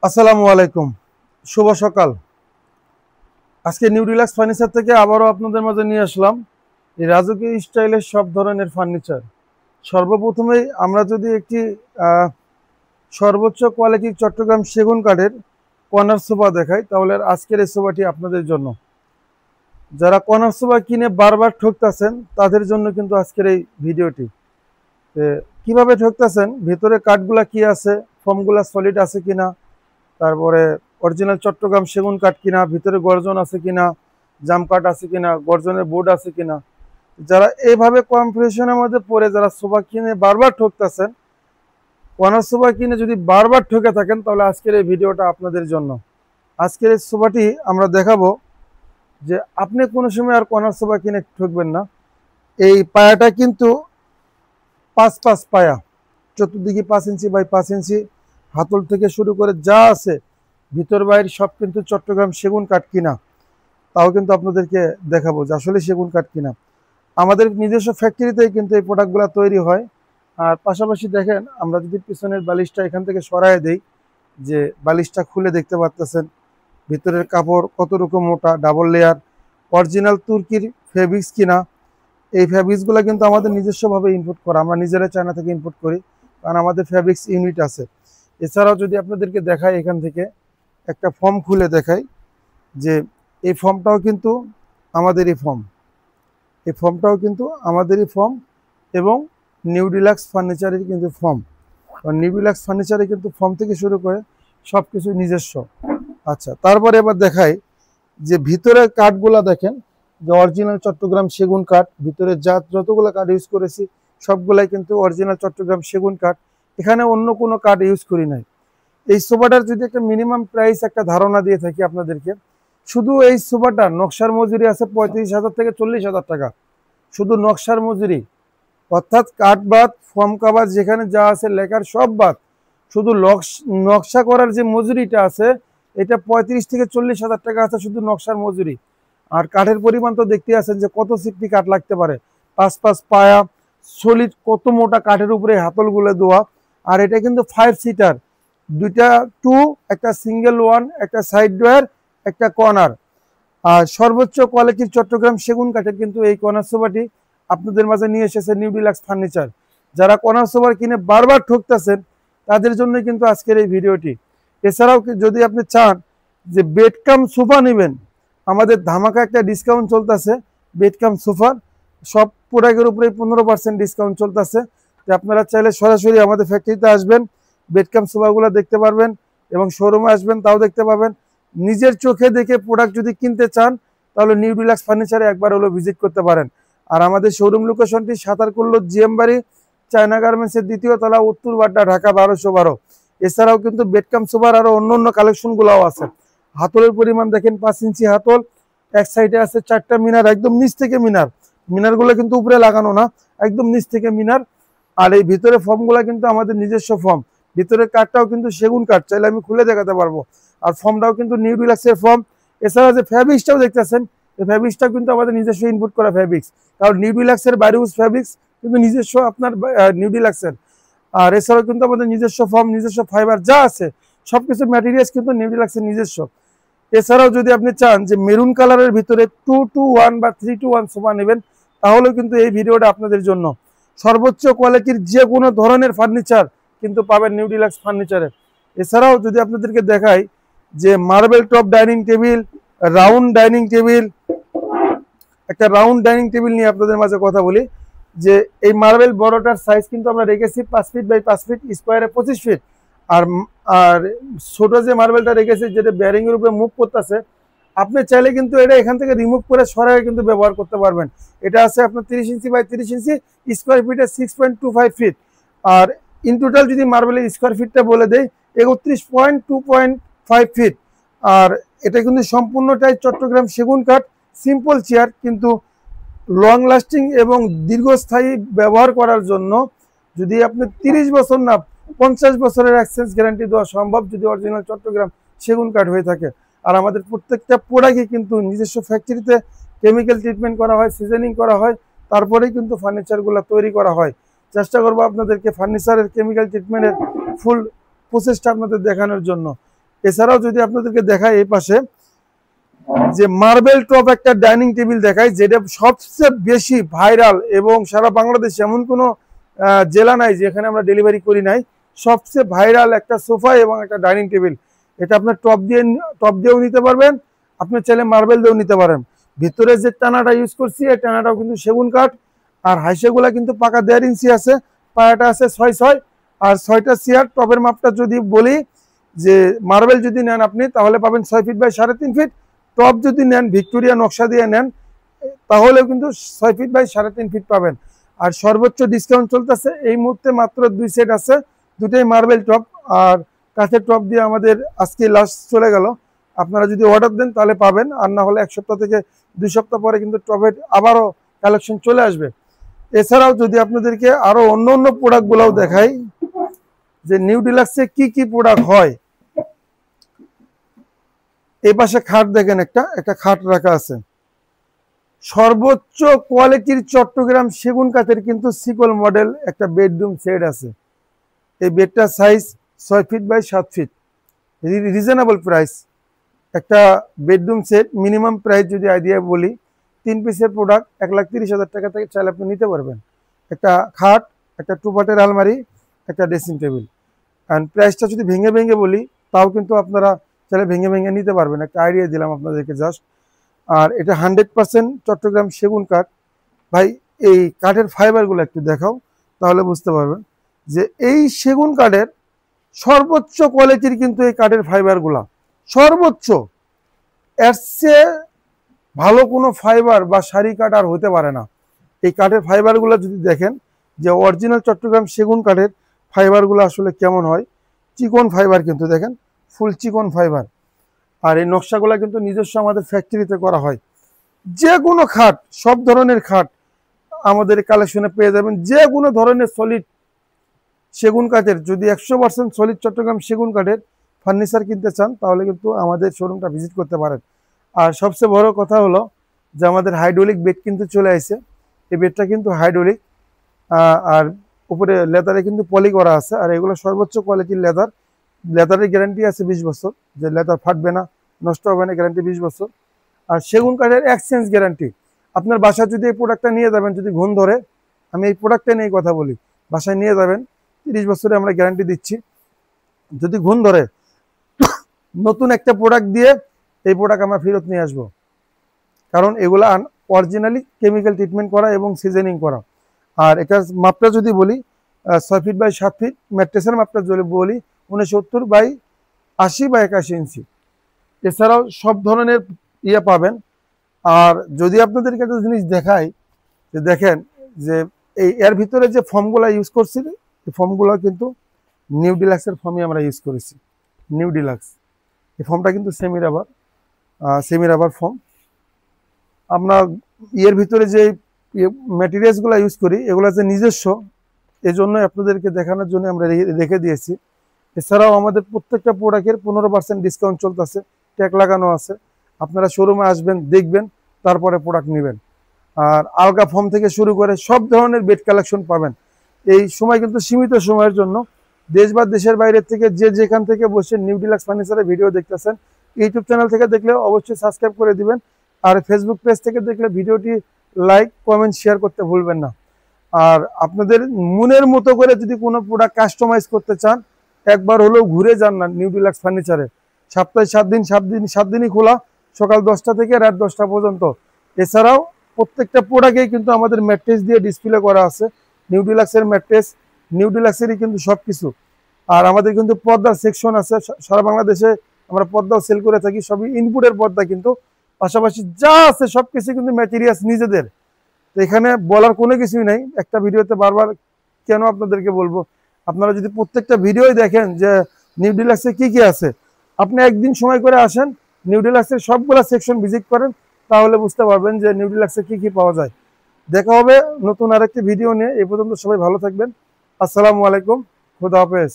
আসসালামু আলাইকুম, শুভ সকাল। আজকে নিউ রিল্যাক্স ফার্নিচার থেকে আবারও আপনাদের মাঝে নিয়ে আসলাম এই রাজকীয় স্টাইলের সব ধরনের ফার্নিচার। সর্বপ্রথমেই আমরা যদি একটি সর্বোচ্চ কোয়ালিটির চট্টগ্রাম সেগুন কাঠের কর্নার সোফা দেখাই, তাহলে আজকের এই সোফাটি আপনাদের জন্য। যারা কর্নার সোফা কিনে বারবার ঠকতেছেন তাদের জন্য কিন্তু আজকের এই ভিডিওটি। কিভাবে ঠকতেছেন, ভেতরে কাঠগুলা কি আছে, ফর্মগুলা সলিড আছে কিনা, তারপরে অরিজিনাল চট্টগ্রাম সেগুন কাঠ কিনা, ভিতরে গর্জন আছে কিনা, জাম কাঠ আছে কিনা, গর্জনের বোর্ড আছে কিনা। যারা এইভাবে কনফিউশনের মধ্যে পড়ে যারা সোফা কিনে বারবার ঠকতেছেন, কর্নার সোফা কিনে যদি বারবার ঠকে থাকেন, তাহলে আজকের এই ভিডিওটা আপনাদের জন্য। আজকের এই সোফাটি আমরা দেখাবো যে আপনি কোনো সময় আর কর্নার সোফা কিনে ঠকবেন না। এই পায়াটা কিন্তু 5 পায়া, চতুর্দিকে 5 ইঞ্চি বাই 5 ইঞ্চি, হাতল থেকে শুরু করে যা আছে ভিতর বাইরে সব কিন্তু চট্টগ্রাম সেগুন কাঠ কিনা। তাও কিন্তু আপনাদেরকে দেখাবো যে আসলে সেগুন কাঠ কিনা। আমাদের নিজস্ব ফ্যাক্টরিতেই কিন্তু এই প্রোডাক্টগুলো তৈরি হয়। আর পাশাপাশি দেখেন, আমরা যদি পিছনের বালিশটা এখান থেকে সরায় দেই, যে বালিশটা খুলে দেখতে পাচ্ছেন ভিতরের কাপড় কত রকম মোটা, ডাবল লেয়ার, অরিজিনাল তুর্কির ফেব্রিক্স কিনা। এই ফ্যাব্রিক্সগুলো কিন্তু আমাদের নিজস্বভাবে ইনপুট করা, আমরা নিজেরা চায়না থেকে ইনপুট করি, কারণ আমাদের ফ্যাব্রিক্স ইউনিট আছে। এছাড়াও যদি আপনাদেরকে দেখাই, এখান থেকে একটা ফর্ম খুলে দেখাই, যে এই ফর্মটাও কিন্তু আমাদেরই ফর্ম, এই ফর্মটাও কিন্তু আমাদেরই ফর্ম এবং নিউ রিল্যাক্স ফার্নিচারের কিন্তু ফর্ম। নিউ রিল্যাক্স ফার্নিচারে কিন্তু ফর্ম থেকে শুরু করে সব কিছু নিজস্ব। আচ্ছা, তারপরে এবার দেখাই যে ভিতরের কাঠগুলা দেখেন, যে অরিজিনাল চট্টগ্রাম সেগুন কাঠ। ভিতরে যতগুলো কাঠ ইউজ করেছি সবগুলাই কিন্তু অরিজিনাল চট্টগ্রাম সেগুন কাঠ, এখানে অন্য কোনো কাঠ ইউজ করি নাই। এই সোফাটার যদি একটা মিনিমাম প্রাইস একটা ধারণা দিয়ে থাকি আপনাদেরকে, শুধু এই সোফাটার নকশার মজুরি আছে 35,000 থেকে 40,000 টাকা, শুধু নকশার মজুরি। অর্থাৎ কাঠ বাদ, ফর্ম কাভার যেখানে যা আছে লেখার সব বাদ, শুধু নকশা করার যে মজুরিটা আছে এটা 35 থেকে 40,000 টাকা আছে, শুধু নকশার মজুরি। আর কাঠের পরিমাণ তো দেখতে আছেন যে কত সিফটি কাঠ লাগতে পারে, 5 পায়া সলিড, কত মোটা কাঠের উপরে হাতলগুলো দেওয়া। আর এটা কিন্তু 5 সিটার, দুইটা 2, একটা সিঙ্গেল 1, একটা সাইড ডোয়ার, একটা কর্নার। আর সর্বোচ্চ কোয়ালিটির চট্টগ্রাম সেগুন কাঠের কিন্তু এই কর্নার সোফাটি আপনাদের মাঝে নিয়ে এসেছে নিউ রিল্যাক্স ফার্নিচার। যারা কর্নার সোফা কিনে বারবার ঠকতেছেন তাদের জন্য কিন্তু আজকের এই ভিডিওটি। এছাড়াও যদি আপনি চান যে বেড কাম সোফা নেবেন, আমাদের ধামাকা একটা ডিসকাউন্ট চলতেছে বেড কাম সোফার, সব প্রোডাক্টের উপরে 15% ডিসকাউন্ট চলতেছে। তো আপনারা চাইলে সরাসরি আমাদের ফ্যাক্টরিতে আসবেন, বেড কাম সোফাগুলো দেখতে পারবেন, এবং শোরুমে আসবেন তাও দেখতে পাবেন। নিজের চোখে দেখে প্রোডাক্ট যদি কিনতে চান, তাহলে নিউ রিল্যাক্স ফার্নিচারে একবার হলো ভিজিট করতে পারেন। আর আমাদের শোরুম লোকেশনটি সাতারকুল্লো জিএম বাড়ি, চায়না গার্মেন্টসের 2য় তলা, উত্তর বাড্ডা, ঢাকা 1212। এছাড়াও কিন্তু বেডকাম সোফার আরো অন্য কালেকশনগুলোও আছে। হাতলের পরিমাণ দেখেন 5 ইঞ্চি হাতল, এক সাইডে আছে 4টা মিনার, একদম নিচ থেকে মিনারগুলো কিন্তু উপরে লাগানো না, একদম নিচ থেকে মিনার। আর এই ভিতরে ফর্মগুলো কিন্তু আমাদের নিজস্ব ফর্ম, ভিতরের কাঠটাও কিন্তু সেগুন কাঠ, চাইলে আমি খুলে দেখাতে পারবো। আর ফর্মটাও কিন্তু নিউ রিল্যাক্সের ফর্ম। এছাড়া যে ফ্যাব্রিক্সটাও দেখতেছেন, এই ফ্যাব্রিক্সটাও কিন্তু আমাদের নিজস্ব ইনপুট করা ফ্যাব্রিক্স, কারণ নিউ রিল্যাক্সের বাইরেউস ফ্যাব্রিক্স কিন্তু নিজস্ব আপনার নিউ রিল্যাক্সের। আর এছাড়াও কিন্তু আমাদের নিজস্ব ফর্ম, নিজস্ব ফাইবার যা আছে সবকিছু ম্যাটেরিয়ালস কিন্তু নিউ রিল্যাক্সের নিজস্ব। এছাড়াও যদি আপনি চান যে মেরুন কালারের ভিতরে 2-to-1 বা 3-to-1 সোফা নেবেন, তাহলেও কিন্তু এই ভিডিওটা আপনাদের জন্য। সর্বোচ্চ কোয়ালিটির যে কোনো ধরনের ফার্নিচার কিন্তু পাবেন নিউ রিল্যাক্স ফার্নিচারে। এছাড়াও যদি আপনাদেরকে দেখাই যে marble top dining table, round dining table, একটা রাউন্ড ডাইনিং টেবিল নিয়ে আপনাদের মাঝে কথা বলি। যে এই মার্বেল বড়টার সাইজ কিন্তু আমরা রেখেছি 5 ফিট বাই 5 ফিট, স্কোয়ারে 25 ফিট। আর আর ছোট যে মার্বেলটা রেখেছি, যেটা বেয়ারিং এর উপরে মুভ করতেছে, আপনি চাইলে কিন্তু এটা এখান থেকে রিমুভ করে সরাই কিন্তু ব্যবহার করতে পারবেন। এটা আছে আপনার 30 ইঞ্চি বাই 30 ইঞ্চি, স্কোয়ার ফিটে 6.25 ফিট। আর ইন টোটাল যদি মার্বেলের স্কোয়ার ফিটটা বলে দেয় 31.2.5 ফিট। আর এটা কিন্তু সম্পূর্ণটাই চট্টগ্রাম সেগুন কাঠ, সিম্পল চেয়ার, কিন্তু লং লাস্টিং এবং দীর্ঘস্থায়ী ব্যবহার করার জন্য যদি আপনি 30 বছর না 50 বছরের এক্সচেঞ্জ গ্যারান্টি দেওয়া সম্ভব, যদি অরিজিনাল চট্টগ্রাম সেগুন কাঠ হয়ে থাকে। আর আমাদের প্রত্যেকটা প্রোডাক্টই কিন্তু নিজস্ব ফ্যাক্টরিতে কেমিক্যাল ট্রিটমেন্ট করা হয়, সিজনিং করা হয়, তারপরেই কিন্তু ফার্নিচারগুলো তৈরি করা হয়। চেষ্টা করবো আপনাদেরকে ফার্নিচারের কেমিক্যাল ট্রিটমেন্টের ফুল প্রসেসটা আপনাদের দেখানোর জন্য। এছাড়াও যদি আপনাদেরকে দেখাই এই পাশে যে মার্বেল টপ একটা ডাইনিং টেবিল দেখাই, যেটা সবচেয়ে বেশি ভাইরাল এবং সারা বাংলাদেশে এমন কোনো জেলা নাই যেখানে আমরা ডেলিভারি করি নাই। সবচেয়ে ভাইরাল একটা সোফা এবং একটা ডাইনিং টেবিল। এটা আপনার টপ দিয়েও নিতে পারবেন, আপনি চাইলে মার্বেল দিয়েও নিতে পারেন। ভিতরে যে টানাটা ইউজ করছি এই টানাটাও কিন্তু সেগুন কাঠ, আর হাইসেগুলা কিন্তু পাকা 1.5 ইঞ্চি আছে, পায়াটা আছে 6.6, আর 6টা চেয়ার। টপের মাপটা যদি বলি যে মার্বেল যদি নেন আপনি তাহলে পাবেন 6 ফিট বাই 3.5 ফিট। টপ যদি নেন ভিক্টোরিয়া নকশা দিয়ে নেন তাহলেও কিন্তু 6 ফিট বাই 3.5 ফিট পাবেন। আর সর্বোচ্চ ডিসকাউন্ট চলতেছে এই মুহূর্তে, মাত্র 2 সেট আছে, দুটাই মার্বেল টপ। আর কাঠের টপ দিয়ে আমাদের আজকে লাস্ট চলে গেল। আপনারা যদি অর্ডার দেন তাহলে পাবেন, আর না হলে 1 সপ্তাহ থেকে 2 সপ্তাহ পরে কিন্তু টপের আবারও কালেকশন চলে আসবে। এছাড়াও যদি আপনাদেরকে আরো অন্য প্রোডাক্টগুলোও দেখাই যে নিউ ডিলাক্সে কি কি প্রোডাক্ট হয়। এই পাশে খাট দেখেন, একটা খাট রাখা আছে, সর্বোচ্চ কোয়ালিটির চট্টগ্রাম সেগুন কাঠের কিন্তু সিকল মডেল একটা বেডরুম সেট আছে। এই বেডটার size 6 feet by 7 feet, reasonable price একটা বেডরুম সেট। মিনিমাম প্রাইস যদি আইডিয়া বলি 3 পিসের প্রোডাক্ট 1,30,000 টাকা থেকে চাইলে আপনি নিতে পারবেন। একটা খাট, একটা 2 পাটের আলমারি, একটা ড্রেসিং টেবিল। অ্যান্ড প্রাইসটা যদি ভেঙে বলি তাও কিন্তু আপনারা চাইলে ভেঙে নিতে পারবেন, একটা আইডিয়া দিলাম আপনাদেরকে জাস্ট। আর এটা 100% চট্টগ্রাম সেগুন কাঠ। ভাই এই কাঠের ফাইবারগুলো একটু দেখাও তাহলে বুঝতে পারবেন যে এই সেগুন কাঠের সর্বোচ্চ কোয়ালিটির কিন্তু এই কাঠের ফাইবারগুলা সর্বোচ্চ। এর চেয়ে ভালো কোনো ফাইবার বা শাড়ি কাঠ আর হতে পারে না। এই কাঠের ফাইবারগুলো যদি দেখেন যে অরিজিনাল চট্টগ্রাম সেগুন কাঠের ফাইবারগুলো আসলে কেমন হয়, চিকন ফাইবার কিন্তু দেখেন, ফুল চিকন ফাইবার। আর এই নকশাগুলো কিন্তু নিজস্ব আমাদের ফ্যাক্টরিতে করা হয়। যে কোনো খাট, সব ধরনের খাট আমাদের কালেকশনে পেয়ে যাবেন। যে কোনো ধরনের সলিড সেগুন কাঠের, যদি 100% সলিড চট্টগ্রাম সেগুন কাঠের ফার্নিচার কিনতে চান তাহলে কিন্তু আমাদের শোরুমটা ভিজিট করতে পারেন। আর সবচেয়ে বড় কথা হলো যে আমাদের হাইড্রোলিক বেড কিন্তু চলে আসে। এই বেডটা কিন্তু হাইড্রোলিক, আর উপরে লেদারে কিন্তু পলি করা আছে। আর এগুলো সর্বোচ্চ কোয়ালিটির লেদারের গ্যারান্টি আছে 20 বছর, যে লেদার ফাটবে না, নষ্ট হবে না, গ্যারান্টি 20 বছর। আর সেগুন কাঠের এক্সচেঞ্জ গ্যারান্টি। আপনার বাসায় যদি এই প্রোডাক্টটা নিয়ে যাবেন, যদি ঘুণ ধরে, আমি এই প্রোডাক্টটা নিয়ে কথা বলি, বাসায় নিয়ে যাবেন 30 বছরে আমরা গ্যারান্টি দিচ্ছি। যদি ঘুণ ধরে নতুন একটা প্রোডাক্ট দিয়ে এই প্রোডাক্ট আমরা ফেরত নিয়ে আসবো, কারণ এগুলা অরিজিনালি কেমিক্যাল ট্রিটমেন্ট করা এবং সিজনিং করা। আর এটার মাপটা যদি বলি 6 ফিট বাই 7 ফিট। ম্যাট্রেসের মাপটা যদি বলি 69 বাই 80 বা 81 ইঞ্চি। এছাড়াও সব ধরনের ইয়ে পাবেন। আর যদি আপনাদেরকে একটা জিনিস দেখাই যে দেখেন যে এর ভিতরে যে ফর্মগুলো ইউজ করছি, এই ফর্মগুলো কিন্তু নিউ ডিলাক্সের ফর্মই আমরা ইউজ করেছি। নিউ ডিলাক্স এই ফর্মটা কিন্তু সেমি রাবার ফর্ম। আমরা এর ভিতরে যে ম্যাটেরিয়ালসগুলো ইউজ করি এগুলো যে নিজস্ব, এজন্যই আপনাদেরকে দেখানোর জন্য আমরা রেখে দিয়েছি। এছাড়াও আমাদের প্রত্যেকটা প্রোডাক্টের 15% ডিসকাউন্ট চলতেছে, ট্যাগ লাগানো আছে। আপনারা শোরুমে আসবেন, দেখবেন, তারপরে প্রোডাক্ট নেবেন। আর আলগা ফর্ম থেকে শুরু করে সব ধরনের বেড কালেকশন পাবেন। এই সময় কিন্তু সীমিত সময়ের জন্য। দেশ বা দেশের বাইরের থেকে যে যেখান থেকে বসে নিউ ডিলাক্স ফার্নিচারের ভিডিও দেখতেছেন, ইউটিউব চ্যানেল থেকে দেখলে অবশ্যই সাবস্ক্রাইব করে দিবেন। আর ফেসবুক পেজ থেকে দেখলে ভিডিওটি লাইক, কমেন্ট, শেয়ার করতে ভুলবেন না। আর আপনাদের মনের মতো করে যদি কোনো প্রোডাক্ট কাস্টমাইজ করতে চান, একবার হলেও ঘুরে যান না নিউ ডিলাক্স ফার্নিচারে। সপ্তাহে 7 দিনই খোলা, সকাল 10টা থেকে রাত 10টা পর্যন্ত। এছাড়াও প্রত্যেকটা প্রোডাক্টেই কিন্তু আমাদের ম্যাট্রেস দিয়ে ডিসপ্লে করা আছে। নিউ ডিলাক্সের ম্যাট্রেস, নিউ ডিলাক্সেরই কিন্তু সব কিছু। আর আমাদের কিন্তু পর্দার সেকশন আছে, সারা বাংলাদেশে আমরা পর্দাও সেল করে থাকি, সবই ইনপুটের পর্দা। কিন্তু পাশাপাশি যা আছে সব কিছু কিন্তু ম্যাটেরিয়ালস নিজেদের। তো এখানে বলার কোনো কিছুই নাই, একটা ভিডিওতে বারবার কেন আপনাদেরকে বলবো। আপনারা যদি প্রত্যেকটা ভিডিওই দেখেন যে নিউ ডিলাক্সে কি কি আছে, আপনি একদিন সময় করে আসেন, নিউ ডিলাক্সের সবগুলা সেকশন ভিজিট করেন, তাহলে বুঝতে পারবেন যে নিউ ডিলাক্সে কি কি পাওয়া যায়। দেখা হবে নতুন আরেকটি ভিডিও নিয়ে। এই পর্যন্ত সবাই ভালো থাকবেন। আসসালামু আলাইকুম, খুদা হাফেজ।